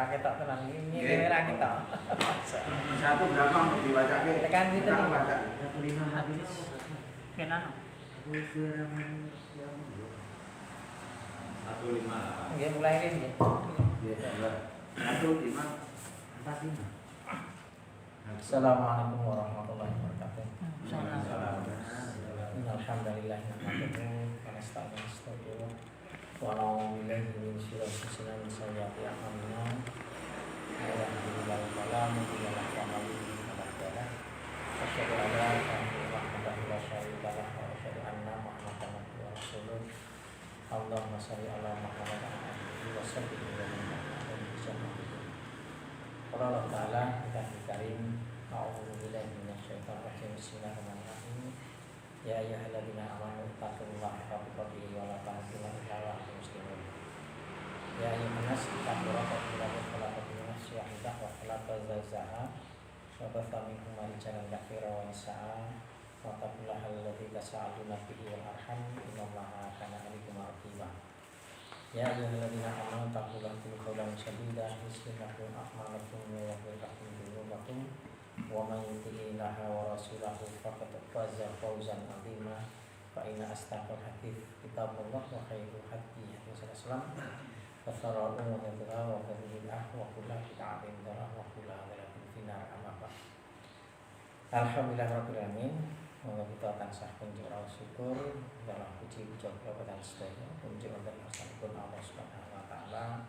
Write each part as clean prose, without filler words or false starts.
ora ketok tenan iki ora ketok. Satu berapa untuk dibacake? Tekan itu Kita nih. baca. 15 hadis. Kenan. 158. Nggih mulai ini nggih. Iya, 1, 5, 4, 5. Assalamualaikum warahmatullahi wabarakatuh. Salam. Alhamdulillah nahmaduhu wa nasta'inuhu wa na'udzu billahi min syururi anfusina wa min sayyiati a'malina. May yahdihillahu fala mudilla lahu wa may yudlil fala hadiya lahu. Asyhadu an la ilaha illallah wahdahu la syarika lahu wa asyhadu anna Muhammadan abduhu wa rasuluh. Allahumma shalli ala Muhammad wa ala alihi wa sahbihi wa sallam. Qala Allah Ta'ala Kitabul Karim. A'udzu billahi minasyaitonir rajim. Bismillahirrahmanirrahim. Ya ayyuhalladzina amanu taqullaha haqqa tuqatih wa la tamutunna illa wa antum muslimun. Ya ayyuhan nas ittaqu rabbakum alladzi khalaqakum min nafsin wahidah wa khalaqa zawjaha wa batha minhuma rijalan katsiran wa nisaa'a wa taqullaha alladzi tasaaluna bihi wal arham innallaha kana 'alaykum raqiba. Ya ayyuhalladzina amanu taqullaha wa qawlan sadida yuslih lakum a'malakum wa yaghfir lakum dhunubakum wa man yuti'illaha wa rasulahu faqad faza fawzan 'azima. Fa inna asdaqal hadits kitabullah wa khairul hadi Rasulullah wa sharrul umuri muhdatsaatuha wa kullu bid'ah wa kullu bid'atin dhalalah wa kullu dhalalatin finnar. Amma ba'd. Alhamdulillahirabbil alamin. Monggo kita tansah kunjung syukur dalam puji kepada dan sedaya kunjung wonten asmanipun Allah Subhanahu wa taala.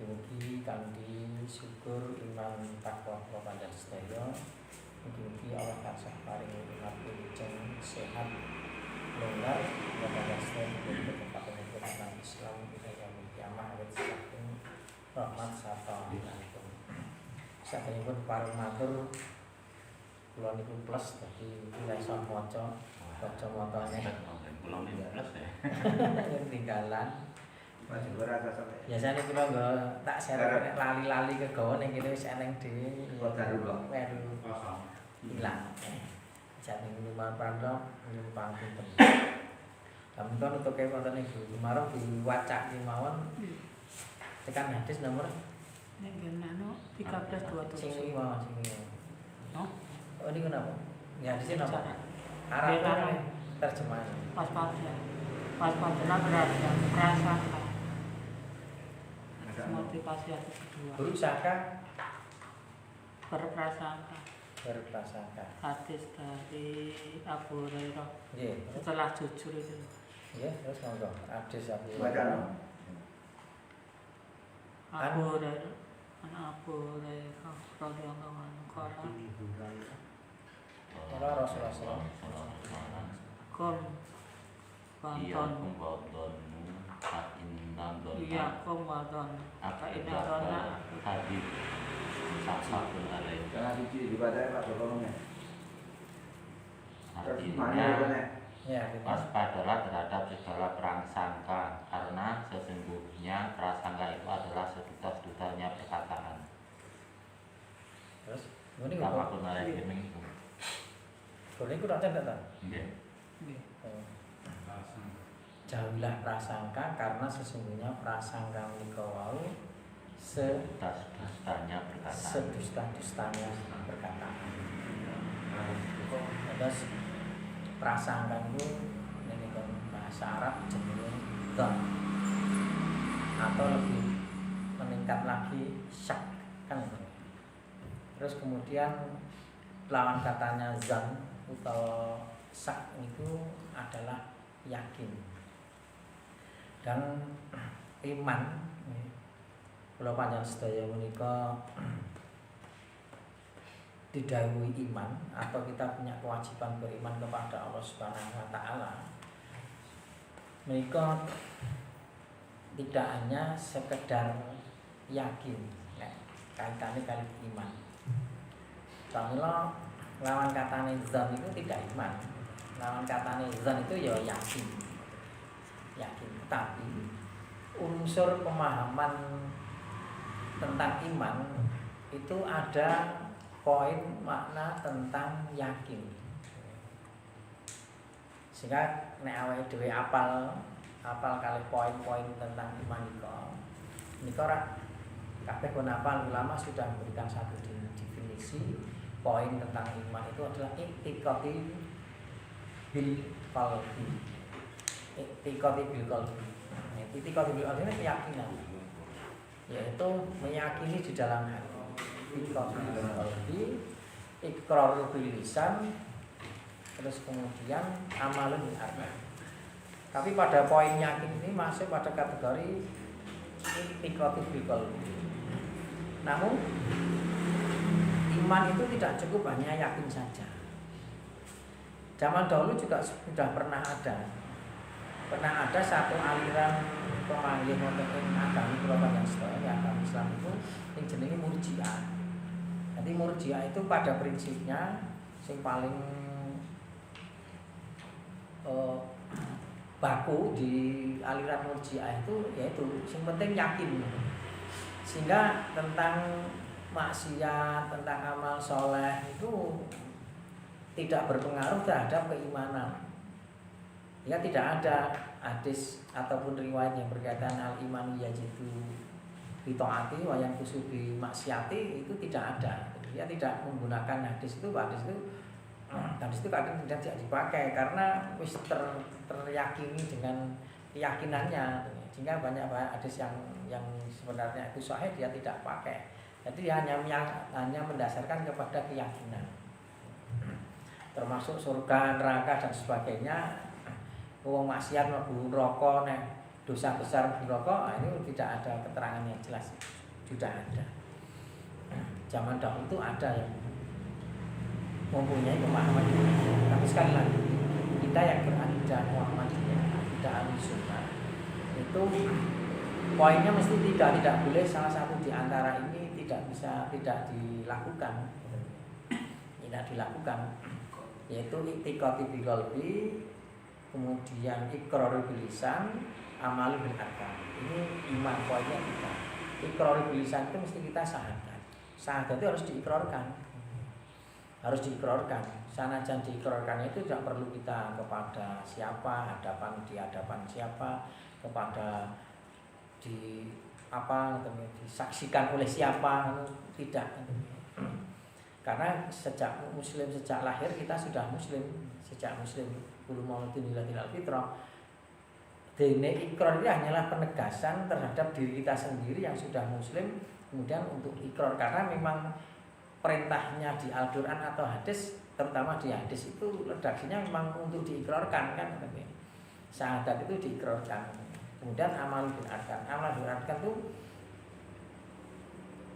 Mugi kanthi syukur iman takwa kula panjenengan sedaya. Mugi Allah tansah paring umat wilujeng sehat longgar kula panjenengan sedaya berkepatan agama Islam ila yaumil kiamah awit saking rahmat sarta aminipun. Saderengipun pareng matur kula niku plus dadi kula iso maca macane. Kula niku plus ya. Ketinggalan. Masih berasa sampai. Biasanya kula nggo tak share nek lali-lali kegawa ning kene wis eneng dhewe. Kok darurat? Weru Kosong. ilang. Jane lumah pandok nyumpang pinten. Kami kan untuk kayak wonten iku kemarin diwacaki mawon. Tekan hadis nomor Nek genano sing 1327. lima sing lima. No? Oh ini kenapa? Ya di sini Sing apa? Arab. Arab kan terjemahan. Waspada. Waspada berarti prasangka. Motivasi yang kedua. Berusaha Berprasangka. berprasangka. Hadis dari Abu Hurairah. Nggih. Setelah jujur itu. Nggih, terus monggo. Hadis Abu Baca. Hurairah. Abu Hurairah. Abu Hurairah radhiyallahu anhu qala Ora Rasulullah sallallahu kum Iya, banton kumbadonu intan dona. iya kum banton apa ini Akbar dona hadis sasabun alaih. Jangan suci dibaca Pak Jokowi. Artinya Ya, waspadalah terhadap segala prasangka, karena sesungguhnya prasangka itu adalah seduta-dutanya perkataan. terus ngene Kama kok. kunara gemeng itu. Boleh ku tak catet ta? Nggih. nggih Jauhilah prasangka karena sesungguhnya prasangka menika wau Seduta-dutanya perkataan. sedusta-dustanya perkataan. Terus prasangka itu ini kan bahasa Arab jenenge dzan atau lebih meningkat lagi syak kan. Terus kemudian lawan katanya zan atau syak itu adalah yakin. Dan iman kula panjenengan sedaya menika didhawuhi iman atau kita punya kewajiban beriman kepada Allah Subhanahu wa taala. Menika tidak hanya sekedar yakin, nek kaitane kali iman. Pamila lawan katane zan itu tidak iman. Lawan katane zan itu ya yakin. Yakin, tapi unsur pemahaman tentang iman itu ada poin makna tentang yakin. Sehingga nek awake dhewe apal kali poin-poin tentang iman nika ora Kabeh kenapa ulama sudah memberikan satu definisi poin tentang iman itu adalah i'tiqadi bil qalbi. I'tiqadi bil qalbi. I'tiqadi bil qalbi ini keyakinan, yaitu meyakini di dalam hati. I'tiqadi bil qalbi, iqrar bil lisan, terus kemudian amalun bil arkan. Tapi pada poin yakin ini masih pada kategori i'tiqadi bil qalbi. Namun iman itu tidak cukup hanya yakin saja. Zaman dahulu juga sudah pernah ada satu aliran pemanggil wonten agama Eropa yang sedaya agama Islam itu yang jenenge Murji'ah. Jadi Murji'ah itu pada prinsipnya yang paling baku di aliran Murji'ah itu yaitu yang penting yakin. Sehingga tentang maksiat, tentang amal soleh itu tidak berpengaruh terhadap keimanan. Ya, tidak ada hadis ataupun riwayat yang berkaitan al-iman yajidu bi taati wa yanqusu bi maksiati, itu tidak ada. Ya, tidak menggunakan hadis itu kadang tidak dipakai karena wis teryakini dengan keyakinannya. Sehingga banyak hadis yang sebenarnya itu sahih dia tidak pakai. Jadi hanya mendasarkan kepada keyakinan. Termasuk surga, neraka dan sebagainya. Wong maksiat mlebu neraka nek dosa besar mlebu neraka, ini tidak ada keterangan yang jelas. Sudah ada. Zaman dahulu itu ada yang mempunyai pemahaman ini. Tapi sekali lagi, kita yang berakidah Muhammadiyah, akidah Ahlussunnah, itu poinnya mesti tidak boleh salah satu di antara ini tidak dilakukan. Tidak dilakukan, yaitu i'tiqadi bil qalbi, kemudian iqrar bil lisan, amal bil arkan. Ini iman poinnya kita. Iqrar bil lisan itu mesti kita syahadat. Syahadat itu harus diikrarkan. Harus diikrarkan. Sanajan diikrarkan itu tidak perlu kita kepada siapa, di hadapan siapa, kepada disaksikan oleh siapa, tidak. Karena sejak lahir kita sudah muslim, kullu mauludin yuladu fitrah. Dene ikrar ini hanyalah penegasan terhadap diri kita sendiri yang sudah muslim, kemudian untuk ikrar, karena memang perintahnya di Al-Qur'an atau hadis, terutama di hadis itu redaksinya memang untuk diikrarkan kan. Syahadat itu diikrarkan. Kemudian amal bil arkan. Amal bil arkan itu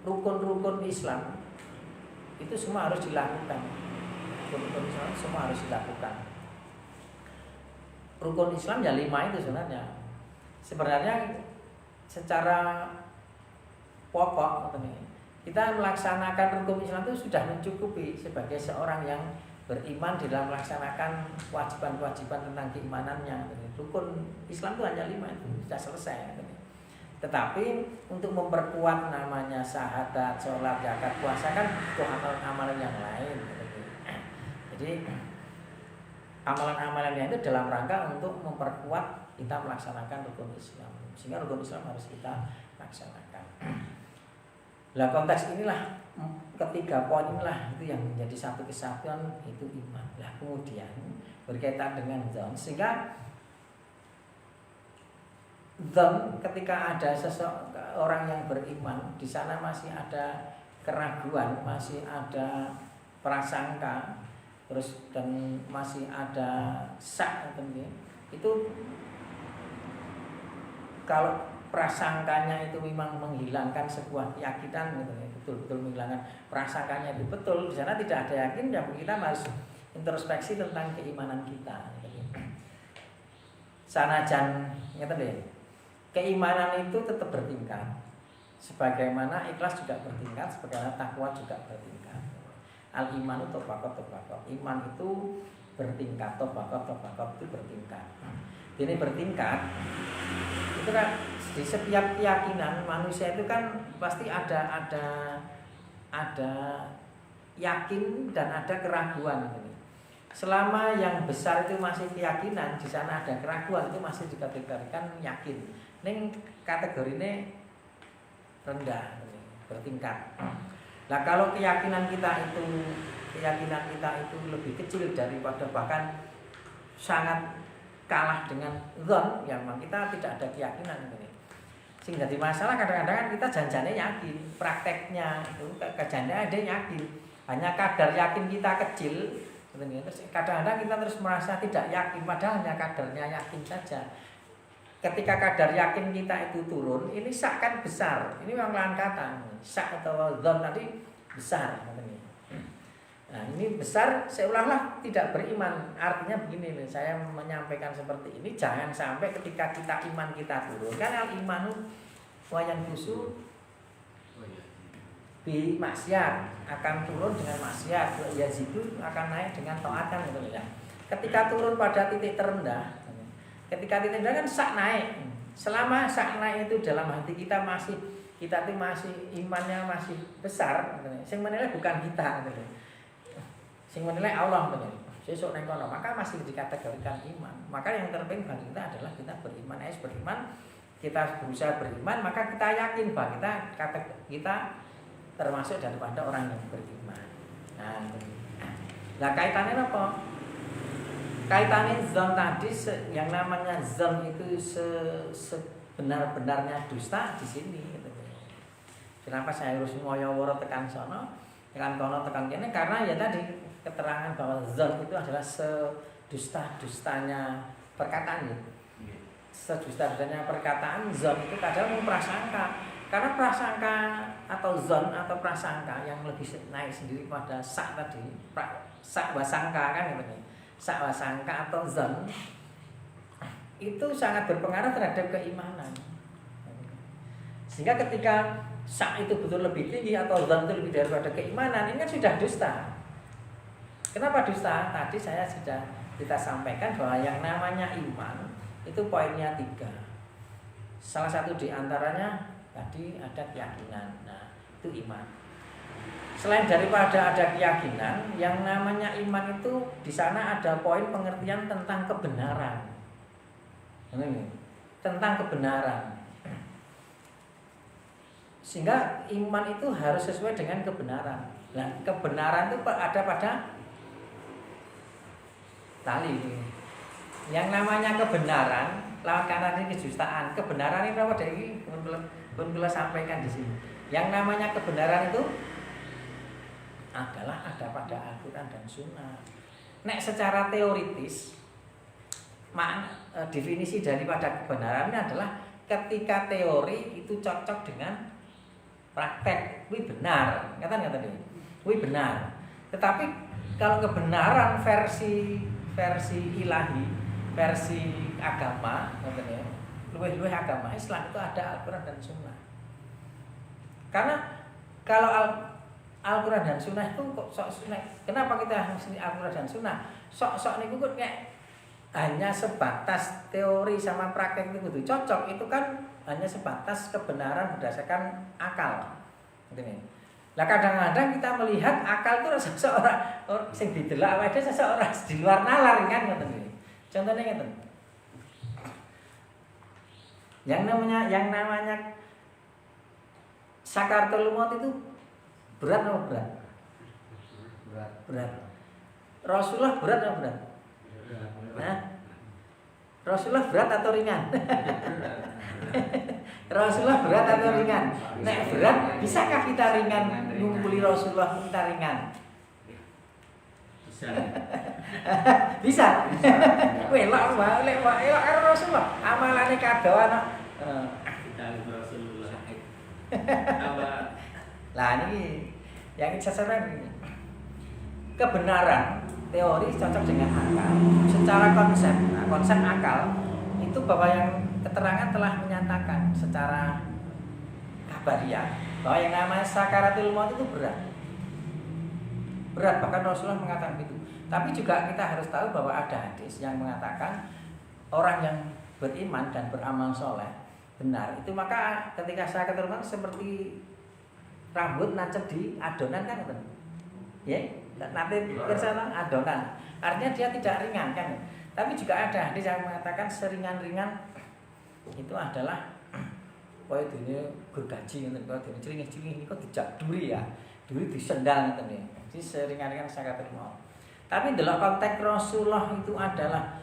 rukun-rukun Islam itu semua harus dilakukan. Rukun Islam semua harus dilakukan. Rukun Islam ya 5 itu sebenarnya. Sebenarnya secara pokok kita melaksanakan rukun Islam itu sudah mencukupi sebagai seorang yang beriman di dalam melaksanakan kewajiban-kewajiban tentang keimanannya. Rukun Islam itu hanya 5 itu sudah selesai. Tetapi untuk memperkuat namanya syahadat, sholat, zakat, puasa kan itu amalan-amalan yang lain. Jadi amalan-amalan yang itu dalam rangka untuk memperkuat kita melaksanakan rukun Islam. Sehingga rukun Islam harus kita laksanakan. Nah, konteks inilah, ketiga poin inilah itu yang menjadi satu kesatuan, itu iman. Nah, kemudian berkaitan dengan dzan, sehingga dzan ketika ada seseorang yang beriman, di sana masih ada keraguan, masih ada prasangka, terus dan masih ada syak, itu kalau prasangkanya itu memang menghilangkan sebuah keyakinan, betul-betul menghilangkan prasangkanya itu betul, di sana tidak ada yakin, ya kita harus introspeksi tentang keimanan kita. Sanajan keimanan itu tetap bertingkat, sebagaimana ikhlas juga bertingkat, sebagaimana takwa juga bertingkat. Al-iman itu tobakot. Iman itu bertingkat, tobakot itu bertingkat. Ini bertingkat. Itu kan di setiap keyakinan manusia itu kan pasti ada yakin dan ada keraguan. Selama yang besar itu masih keyakinan, di sana ada keraguan, itu masih dikategorikan yakin. Ini kategori ini rendah. bertingkat. Nah kalau keyakinan kita itu lebih kecil daripada bahkan sangat kalah dengan zon, ya memang kita tidak ada keyakinan ini. Sehingga di masalah kadang-kadang kan kita janjinya yakin, prakteknya itu janjinya ada yakin, hanya kadar yakin kita kecil. Terus kadang-kadang kita terus merasa tidak yakin, padahal hanya kadarnya yakin saja. Ketika kadar yakin kita itu turun, ini syak kan besar. Ini memang lain kata, syak atau zon tadi besar. Nah ini besar, seolah-olah tidak beriman. Artinya begini nih, saya menyampaikan seperti ini, jangan sampai ketika kita iman kita turun. Kan al-imanu wayan kusu bi maksiat akan turun dengan maksiat, yazidu akan naik dengan taat kan gitu ya. Ketika turun pada titik terendah, ketika titik terendah kan sak naik. Selama sak naik itu dalam hati kita masih imannya masih besar, gitu. Sing menilai bukan kita gitu. Sing menilai Allah benar. Sesuk nang kono, maka masih dikategorikan iman. Maka yang terpenting bagi kita adalah kita beriman, kita berusaha beriman, maka kita yakin bahwa kita termasuk daripada orang yang beriman. Nah, kaitannya apa? Kaitannya zon tadi yang namanya zon itu sebenar-benarnya dusta di sini gitu. Kenapa saya harus ngoyo-woro tekan sono, tekan kono, tekan kene? Karena ya tadi keterangan bahwa zon itu adalah sedusta-dustanya perkataan ya. Sedusta-dustanya perkataan, zon itu kadang prasangka. Karena prasangka atau zon atau prasangka yang lebih naik sendiri pada sak tadi, sak wasangka kan gitu. Sak wasangka atau zon itu sangat berpengaruh terhadap keimanan. Sehingga ketika sak itu betul lebih tinggi atau zon itu lebih daripada keimanan, ini kan sudah dusta. Kenapa dusta? Tadi saya sudah kita sampaikan bahwa yang namanya iman itu poinnya 3. Salah satu di antaranya tadi ada keyakinan. Nah, itu iman. Selain daripada ada keyakinan, yang namanya iman itu di sana ada poin pengertian tentang kebenaran. Ini, tentang kebenaran. Sehingga iman itu harus sesuai dengan kebenaran. Nah, kebenaran itu ada pada tali. Yang namanya kebenaran lawan kanan ini kedustaan. Kebenaran ini apa dari belum sampaikan di sini. Yang namanya kebenaran itu adalah ada pada Al-Quran dan Sunnah. Nek secara teoritis definisi daripada kebenaran ini adalah ketika teori itu cocok dengan praktek, wih benar, kata tadi, wih benar. Tetapi kalau kebenaran versi ilahi, versi agama, luweh agama Islam itu ada Al-Quran dan Sunnah. Karena kalau Al-Quran dan Sunnah itu kok sok-sok, kenapa kita mesti Al-Quran dan Sunnah? Sok-sok niku kok hanya sebatas teori sama praktek itu cocok, itu kan hanya sebatas kebenaran berdasarkan akal. Nah kadang-kadang kita melihat akal itu seseorang sing didelok awake dhewe seseorang di luar nalar kan ngoten iki. Contohnya ngeten. Yang namanya sakaratul maut itu berat atau berat? Berat. Rasulullah berat atau berat? Nah, Rasulullah berat atau ringan? Rasulullah berat atau ringan? Nek berat, bisakah kita ringan ngumpuli Rasulullah kita ringan? Bisa. Welok wae karo Rasulullah. Amalane kabeh ana. Kita Rasulullah. Apa? Lah ini yang sasaran ini. Kebenaran teori cocok dengan akal. Secara konsep akal itu bahwa yang keterangan telah menyatakan secara kabariah bahwa yang namanya sakaratul maut itu berat. Berat, bahkan Rasulullah mengatakan itu. Tapi juga kita harus tahu bahwa ada hadis yang mengatakan orang yang beriman dan beramal soleh benar itu maka ketika sakaratul maut seperti rambut nancep di adonan kan betul. Ya, nanti kesana adonan. Artinya dia tidak ringan kan. Tapi juga ada hadis yang mengatakan seringan-ringan itu adalah kaya dene gergaji ngoten kaya dene cringih-cringih niku dijak duri ya. Duri disendal ngoten ya. Jadi seringan-ringan sakaratul maut. Tapi dalam konteks Rasulullah itu adalah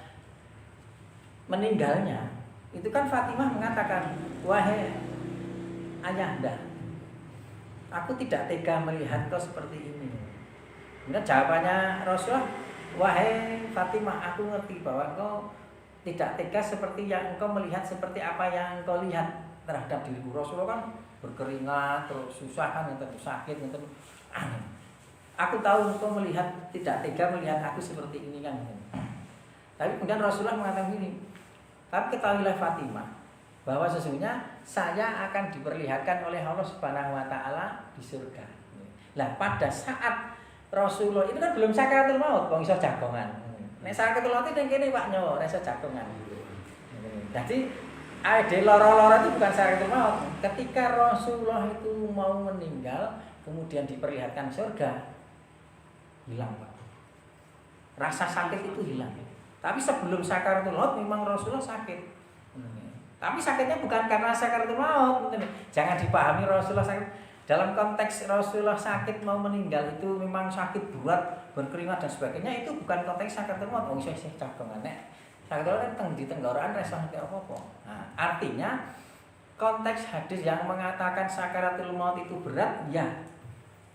meninggalnya. Itu kan Fatimah mengatakan, "Wahai ayahanda, aku tidak tega melihat kau seperti ini." Kemudian jawabannya Rasulullah, "Wahai Fatimah, aku ngerti bahwa engkau tidak tega seperti yang engkau melihat seperti apa yang engkau lihat terhadap diriku." Rasulullah kan berkeringat, terus susah kan, sakit, aku tahu engkau melihat tidak tega melihat aku seperti ini kan. Tapi kemudian Rasulullah mengatakan gini, "Tapi ketahuilah Fatimah, bahwa sesungguhnya saya akan diperlihatkan oleh Allah Subhanahu wa taala di surga." Lah pada saat Rasulullah itu kan belum sakaratul maut, wong iso jagongan. Nek sakaratul maut ning kene Pak nyawa, ora iso jagongan. Jadi ade lara-lara itu bukan sakaratul maut. Ketika Rasulullah itu mau meninggal, kemudian diperlihatkan surga, hilang Pak. Rasa sakit itu hilang. Tapi sebelum sakaratul maut memang Rasulullah sakit. Tapi sakitnya bukan karena sakaratul maut. Jangan dipahami Rasulullah sakit. Dalam konteks Rasulullah sakit mau meninggal itu memang sakit berat, berkeringat dan sebagainya, itu bukan konteks sakaratul maut. Oh saya cagongan nek. Sakaratul maut kan di tenggorokan rasa apa-apa. Nah, artinya konteks hadis yang mengatakan sakaratul maut itu berat, ya.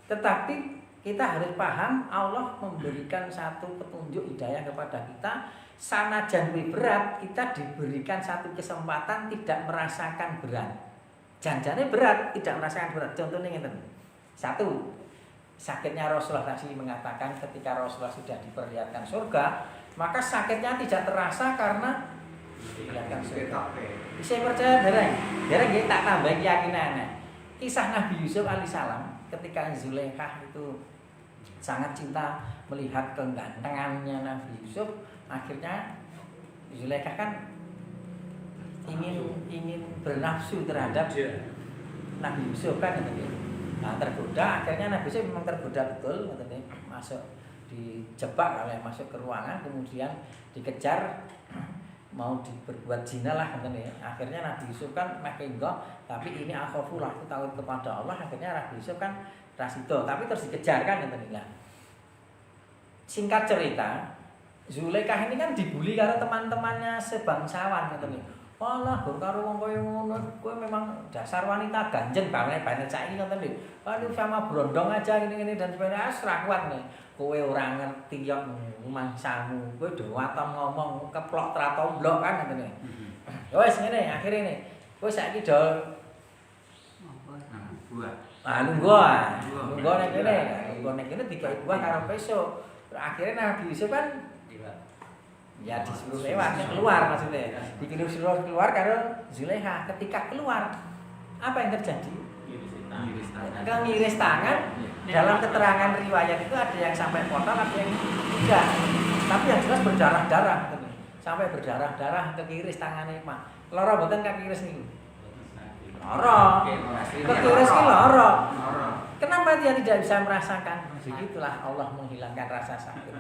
Tetapi kita harus paham Allah memberikan satu petunjuk hidayah kepada kita. Sanajan berat, kita diberikan satu kesempatan tidak merasakan berat. Janjane berat, tidak merasakan berat. Contohnya ngeten. Satu, sakitnya Rasulullah tadi mengatakan ketika Rasulullah sudah diperlihatkan surga, maka sakitnya tidak terasa karena diperlihatkan surga. Saya percaya dereng nggih tak tambah keyakinan. Kisah Nabi Yusuf alaihissalam ketika Zulaikha itu sangat cinta melihat kegantengannya Nabi Yusuf, akhirnya Zulaikha kan ingin bernafsu terhadap Nabi Yusuf kan gitu. Nah, tergoda, akhirnya Nabi Yusuf memang tergoda betul gitu, masuk dijebak oleh masuk ke ruangan, kemudian dikejar mau berbuat zina lah gitu. Akhirnya Nabi Yusuf kan enggak, tapi ini akhafulah, aku takut kepada Allah. Akhirnya Nabi Yusuf kan rasido, tapi terus dikejar kan gitu. Nah, singkat cerita, Zulaikha ini kan dibully karena teman-temannya sebangsawan gitu nih. Walah, karo wong koyo ngono, kowe memang dasar wanita ganjeng banget saiki ngoten lho. Waduh sama brondong aja ngene-ngene dan sebagainya, ra kuat nih. Kowe ora ngerti yo mangsamu. Kowe do waton ngomong keplok tratomblok kan ngoten lho. Ya wis ngene, akhire ne. Kowe saiki do buah. Lungguh nek kene. Lungguh nek kene dikai buah karo peso. Akhirnya Nabi Yusuf kan ya disuruh lewat keluar maksudnya. Disuruh keluar karena Zulaikha. Ketika keluar, apa yang terjadi? Ngiris tangan. Dalam keterangan riwayat itu ada yang sampai potong, ada yang tidak. Tapi yang jelas berdarah-darah. Sampai berdarah-darah kekiris tangannya Mak. Lara mboten kekiris niku. Lara. Kekiris ki lara. Kenapa dia tidak bisa merasakan? Begitulah Allah menghilangkan rasa sakit.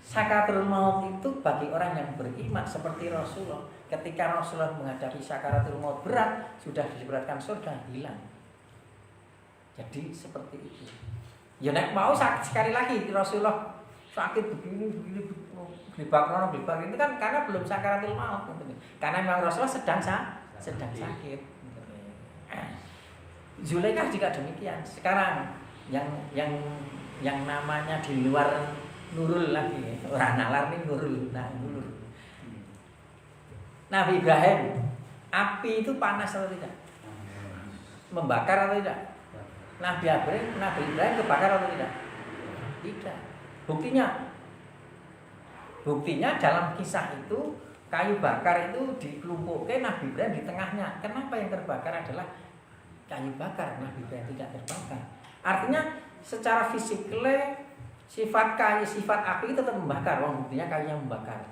Sakaratul maut itu bagi orang yang beriman seperti Rasulullah. Ketika Rasulullah menghadapi sakaratul maut berat, sudah diberatkan surga, hilang. Jadi seperti itu. Ya nek mau sekali lagi Rasulullah sakit begini gelibak itu kan karena belum sakaratul maut. Karena memang Rasulullah sedang sakit. Zulaikha juga demikian. Sekarang yang namanya di luar Nurul lagi, orang nalar nih Nurul. Nabi Ibrahim, api itu panas atau tidak? Membakar atau tidak? Nabi Ibrahim kebakar atau tidak? Tidak. Buktinya dalam kisah itu kayu bakar itu dikelumpukkan Nabi Ibrahim di tengahnya. Kenapa yang terbakar adalah kayu bakar? Nabi Ibrahim tidak terbakar. Artinya secara fisiknya sifat api itu tetap membakar. Buktinya kayunya membakar.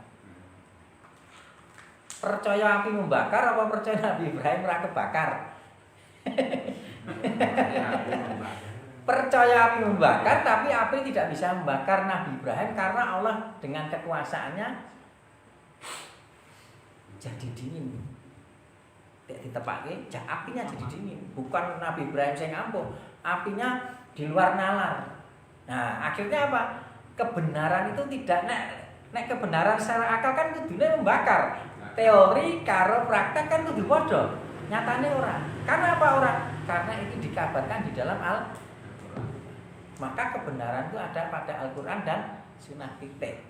Percaya api membakar apa percaya Nabi Ibrahim ora kebakar? Percaya api membakar, tapi api tidak bisa membakar Nabi Ibrahim karena Allah dengan kekuasaannya jadi dingin. ditepake, apinya jadi dingin. Bukan Nabi Ibrahim sing ngampuh, apinya di luar nalar. Nah, akhirnya apa? Kebenaran itu tidak nek kebenaran secara akal kan kudune membakar. Teori karo praktek kan kudu padha. Nyatane ora. Karena apa ora? Karena itu dikabarkan di dalam maka kebenaran itu ada pada Al-Qur'an dan Sunnah titik.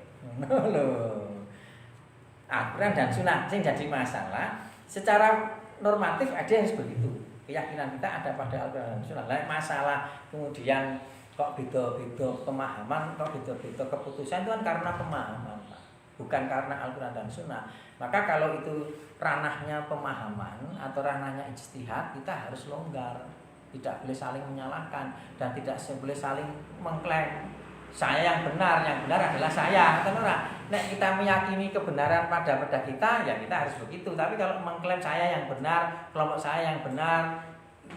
Al-Qur'an dan Sunnah yang jadi masalah secara normatif ada harus begitu. Keyakinan kita ada pada Al-Qur'an dan Sunnah. Masalah kemudian kok beda-beda pemahaman, kok beda-beda keputusan itu kan karena pemahaman, bukan karena Al-Qur'an dan Sunnah. Maka kalau itu ranahnya pemahaman atau ranahnya ijtihad, kita harus longgar. Tidak boleh saling menyalahkan dan tidak boleh saling mengklaim saya yang benar adalah saya. Kan ora. Nek kita meyakini kebenaran pada kita, ya kita harus begitu. Tapi kalau mengklaim saya yang benar, kelompok saya yang benar,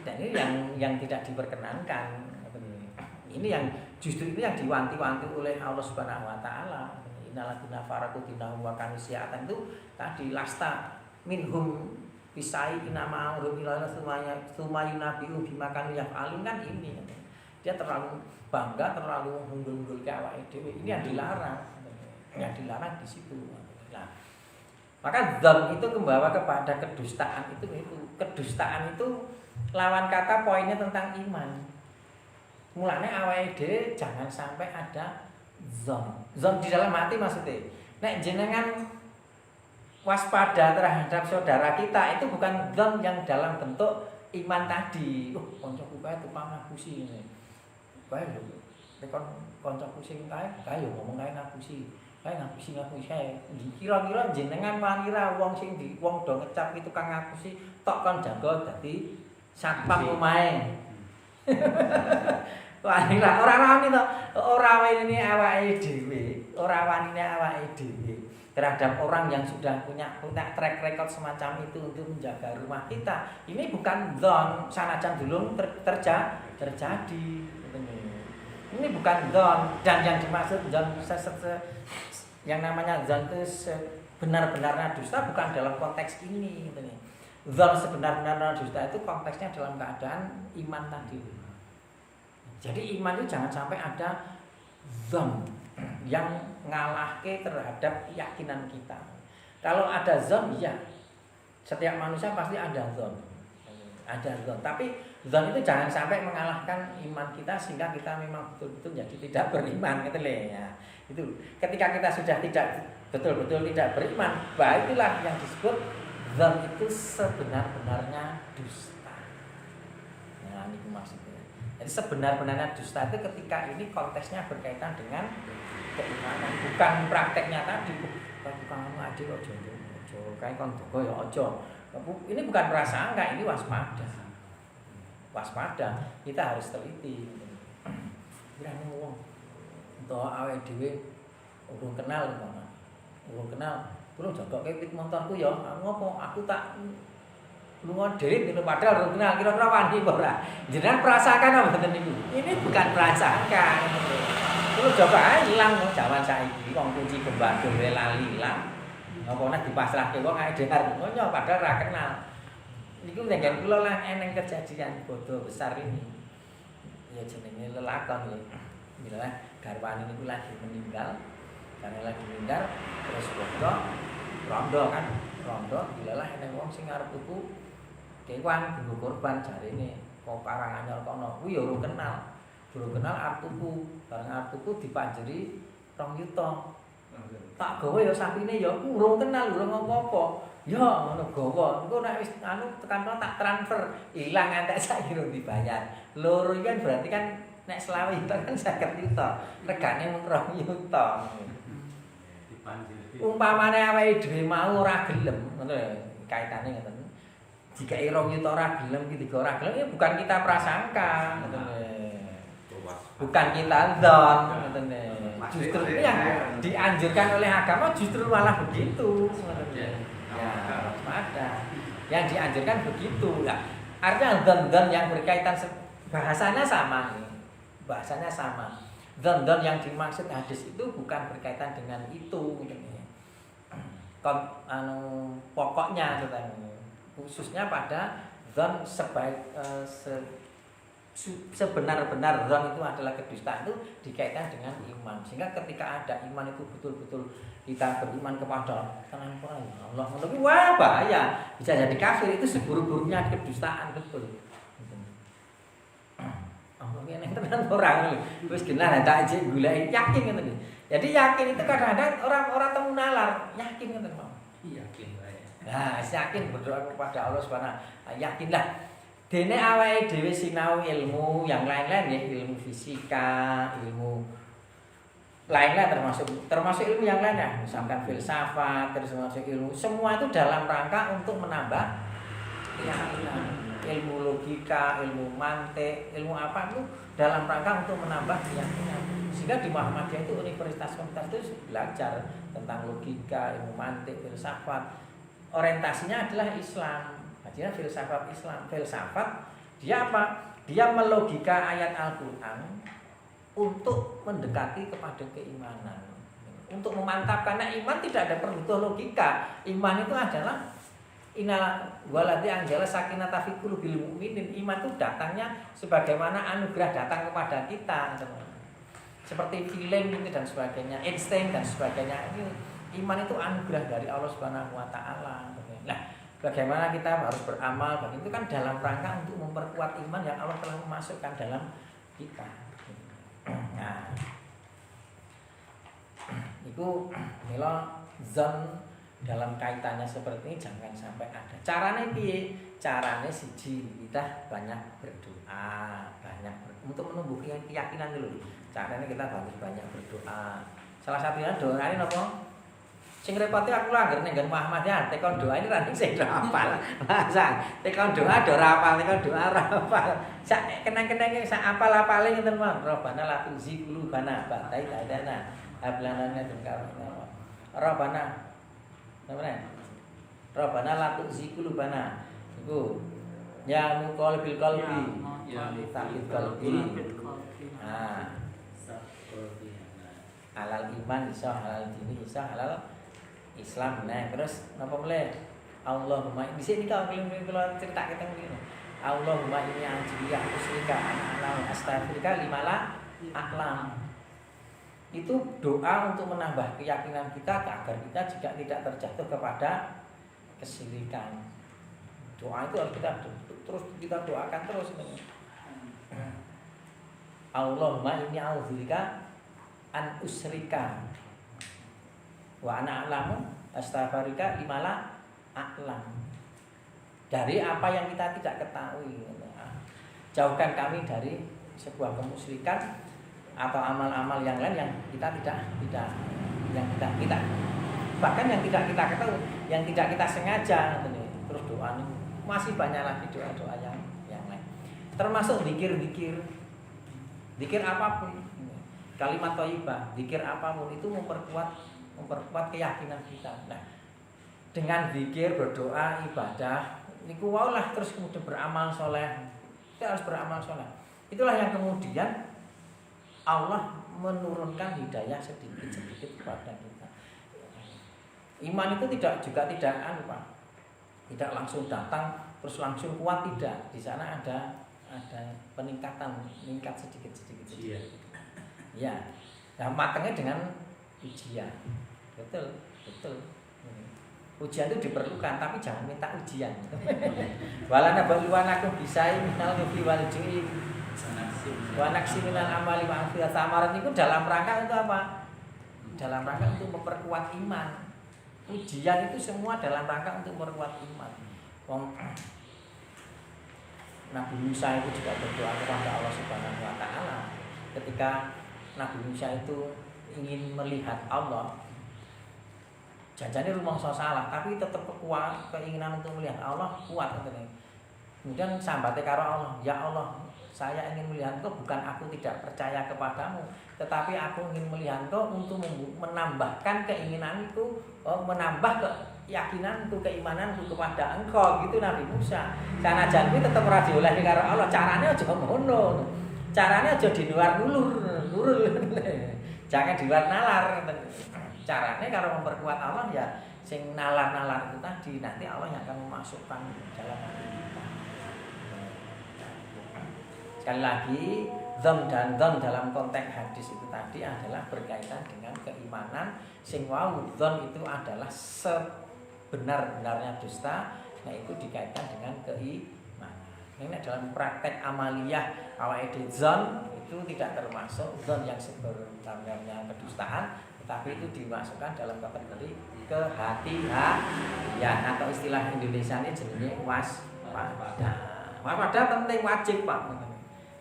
dan ini yang tidak diperkenankan. Ini yang justru ini yang diwanti-wanti oleh Allah Subhanahu wa taala. Innalladzina faraqu dinahum wa kanu syi'atan itu tadi lasta minhum bisai inama amrum ila sumayunabiu bima kanu yaf'alun kan ini. Dia terlalu bangga, terlalu unggul-unggul ke awake dhewe. Ini yang dilarang. Yang dilarang di situ. Nah, maka dzan itu membawa kepada kedustaan itu. Kedustaan itu lawan kata poinnya tentang iman. Mulane awake dhewe jangan sampai ada zon. Zon di dalam hati maksudnya. Nek jenengan waspada terhadap saudara kita itu bukan zon yang dalam bentuk iman tadi. Kancaku kae tukang ngapusi ngene. Kae lho. Nek kancaku sing kae yo ngomong kae ngapusi. Kae ngapusi kae. Kira-kira jenengan wanira wong sing wong do ngecap itu tukang ngapusi tok kon jago dadi satpam omahe. Wani lah ora wani to, ora wani awake dhewe, ora wanine awake dhewe terhadap orang yang sudah punya track record semacam itu untuk menjaga rumah kita. Ini bukan dzon, sanajan dulu terjadi. Ini bukan dzon dan yang dimaksud dzon yang namanya dzon itu sebenar-benarnya dusta bukan dalam konteks ini gitu nih. Dzon sebenar-benarnya dusta itu konteksnya dalam keadaan iman tadi. Jadi iman itu jangan sampai ada zon yang ngalahke terhadap keyakinan kita. Kalau ada zon, ya setiap manusia pasti ada zon. Ada zon. Tapi zon itu jangan sampai mengalahkan iman kita sehingga kita memang betul-betul jadi tidak beriman gitu loh ya. Itu ketika kita sudah tidak betul-betul tidak beriman, itulah yang disebut zon itu sebenar-benarnya dusta. Nah, ini maksudnya. Jadi sebenar-benarnya dusta itu ketika ini konteksnya berkaitan dengan keimanan, bukan prakteknya tadi. Kamu adik ojo kayak kon dogo ya ojo. Ini bukan prasangka, ini waspada. Waspada, kita harus teliti. Berani ngomong. Untuk awake dhewe urung kenal, urung jaga kepit motorku ya. Ngopo aku tak lunga dhewe ngono padahal ora kenal kira-kira wani apa ora. Jenengan prasakan apa mboten niku? Ini bukan prasangka. Kulo coba ae ilang jaman saiki wong kunci gembak dhewe lali ilang. Apa nek dipasrahke wong ae dengar ngono padahal ora kenal. Niku ngen kula lah eneng kejadian bodoh besar ini. Ya jenenge lelakon ya. Bila garwane niku lagi meninggal. Karena lagi meninggal terus bodoh rondo kan. Rondo dilalah eneng wong sing arep tuku kewan dienggo korban jarene kok parang anyar kono kuwi ya urung kenal. Durung kenal arep tuku, bareng arep tuku dipanjeri 2 yuta. Tak gawe ya sapine ya urung kenal, urung apa-apa. Ya ngono gawa. Engko nek wis anu tekan tak transfer, ilang entek saiki urung dibayar. Loro iki kan berarti kan nek 20 yuta kan 50 yuta. Regane mung 2 yuta. Umpamane awake dhewe mau ora gelem, ngono lho kaitane ngoten. Jika 2 yuta ora gelem, ketiga ora gelem, ya bukan kita prasangka, ngoten lho. Bukan kita dzon, ngoten lho. Justru ini yang dianjurkan oleh agama justru malah begitu, ngoten lho. Ya, ada. Yang dianjurkan begitu. Lah, artinya dzon-dzon yang berkaitan bahasanya sama nih. Bahasanya sama. Dzon-dzon yang dimaksud hadis itu bukan berkaitan dengan itu gitu. Pokoknya khususnya pada zon sebenar-benar zon itu adalah kedustaan itu dikaitkan dengan iman. Sehingga ketika ada iman itu betul-betul kita beriman kepada Tuhan Allah, menurut wah bahaya, bisa jadi kafir. Itu seburuk-buruknya kedustaan, betul. Ini tenan orang terus genah tak ijek gulai yakin ngoten. Jadi yakin itu kadang-kadang orang-orang temu nalar, yakin ngoten mau. Yakin wae. Nah, yakin berdoa kepada Allah Subhanahu. Yakinlah. Dene awake dhewe sinau ilmu yang lain-lain ya, ilmu fisika, ilmu lain-lain termasuk ilmu yang lain ya, misalkan filsafat, termasuk ilmu, semua itu dalam rangka untuk menambah keyakinan. Ilmu logika, ilmu mantik, ilmu apa itu dalam rangka untuk menambah keyakinan. Sehingga di Muhammadiyah itu universitas-universitas itu belajar tentang logika, ilmu mantik, filsafat. Orientasinya adalah Islam. Artinya filsafat Islam. Filsafat dia apa? Dia melogika ayat Al-Qur'an untuk mendekati kepada keimanan. Untuk memantapkan, karena iman tidak ada perlu logika. Iman itu adalah Inna waladi anjala sakinata fi qulubil mu'minin. Iman itu datangnya sebagaimana anugerah datang kepada kita, seperti feeling itu dan sebagainya, insting dan sebagainya. Iman itu anugerah dari Allah Subhanahu wa taala. Nah, bagaimana kita harus beramal, itu kan dalam rangka untuk memperkuat iman yang Allah telah memasukkan dalam kita. Nah, itu mila zon dalam kaitannya seperti ini jangan sampai ada. Caranya piye? Caranya siji kita banyak berdoa, untuk menumbuh keyakinan dulu. Caranya kita banyak berdoa. Salah satunya doa ini apa? Sing repoti aku lah ngger ning Muhammadiyah, tekon doa ini ra sing hafal. Masa tekon doa do ra hafal, tekon doa ra hafal. Sak kenang-kenange sak apal-apale ngeten mawon. Robbana la tuzigh qulubana ba'da idh hadana. Hablana min ladunka rahmah. Robbana namanya Rabbana la tuzigh qulubana. Iku ya muqallibil qalbi Ya taqid qalbi. Nah, Saqqalbi. halal iman iso halal dini iso halal Islam. Nah, terus napa meneh? Allahumma di sini kalau cerita kita begini. Allahumma inni anjiyah musyrika ana astaghfiruka limala a'lam. Itu doa untuk menambah keyakinan kita agar kita juga tidak terjatuh kepada kesyirikan. Doa itu harus kita doakan terus. Allahumma inni a'udzubika an usyrika wa ana a'lamu astaghfiruka limala a'lam. Dari apa yang kita tidak ketahui. Jauhkan kami dari sebuah kemusyrikan atau amal-amal yang lain yang kita bahkan yang tidak kita ketahui, yang tidak kita sengaja. Terus doa ini masih banyak lagi doa-doa yang lain, termasuk zikir apapun, kalimat thayyibah, zikir apapun itu memperkuat keyakinan kita. Nah, dengan zikir, berdoa, ibadah niku wae terus kemudian beramal soleh. Kita harus beramal soleh. Itulah yang kemudian Allah menurunkan hidayah sedikit-sedikit kepada kita. Iman itu tidak tidak langsung datang terus langsung kuat, tidak. Di sana ada meningkat sedikit-sedikit. Ya. Nah, matangnya dengan ujian. Betul. Ujian itu diperlukan, tapi jangan minta ujian. Walana baluwanakum bisai minal nufi wal ju'i wa naksi minal amali wa afiat samarat itu dalam rangka untuk apa? Dalam rangka untuk memperkuat iman. Ujian itu semua dalam rangka untuk memperkuat iman. Nabi Musa itu juga berdoa kepada Allah Subhanahu wa taala. Ketika Nabi Musa itu ingin melihat Allah, janjane rumangsa salah, tapi tetap kuat keinginan untuk melihat Allah kuat katanya. Kemudian sambate karo Allah, ya Allah, saya ingin melihat Engkau, bukan aku tidak percaya kepadamu, tetapi aku ingin melihat Engkau untuk menambahkan keinginanku, menambah keyakinanku, keimananku kepada Engkau, gitu Nabi Musa. Sanajan kuwi tetep ora dioleh karo Allah, carane aja ngono. Carane aja di luar nurul. Jangan di luar nalar. caranya kalau memperkuat Allah ya sing nalar-nalar itu tadi nanti Allah yang akan memasukkan dalam hati kita. Sekali lagi, dzan dan dzan dalam konteks hadis itu tadi adalah berkaitan dengan keimanan. Sing wau dzan itu adalah sebenar-benarnya dusta, yaitu dikaitkan dengan keimanan. Ini dalam praktek amaliyah awake dhewe dzan itu tidak termasuk dzan yang sebenarnya kedustaan, tetapi itu dimasukkan dalam kategori kehati-hatian atau istilah Indonesia ini jenenge waspada. Waspada penting wajib Pak.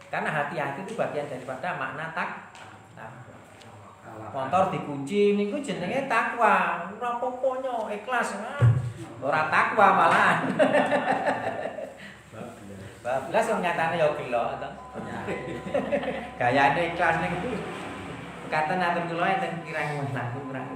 Karena hati-hati itu bagian daripada makna takwa. Motor dikunci niku jenenge takwa. Ora pokonya ikhlas. Ora takwa malahan. Bablas wong nyatane ya gelo to. Gayane ikhlas niku. Kata natur kula enten kirang laku kurang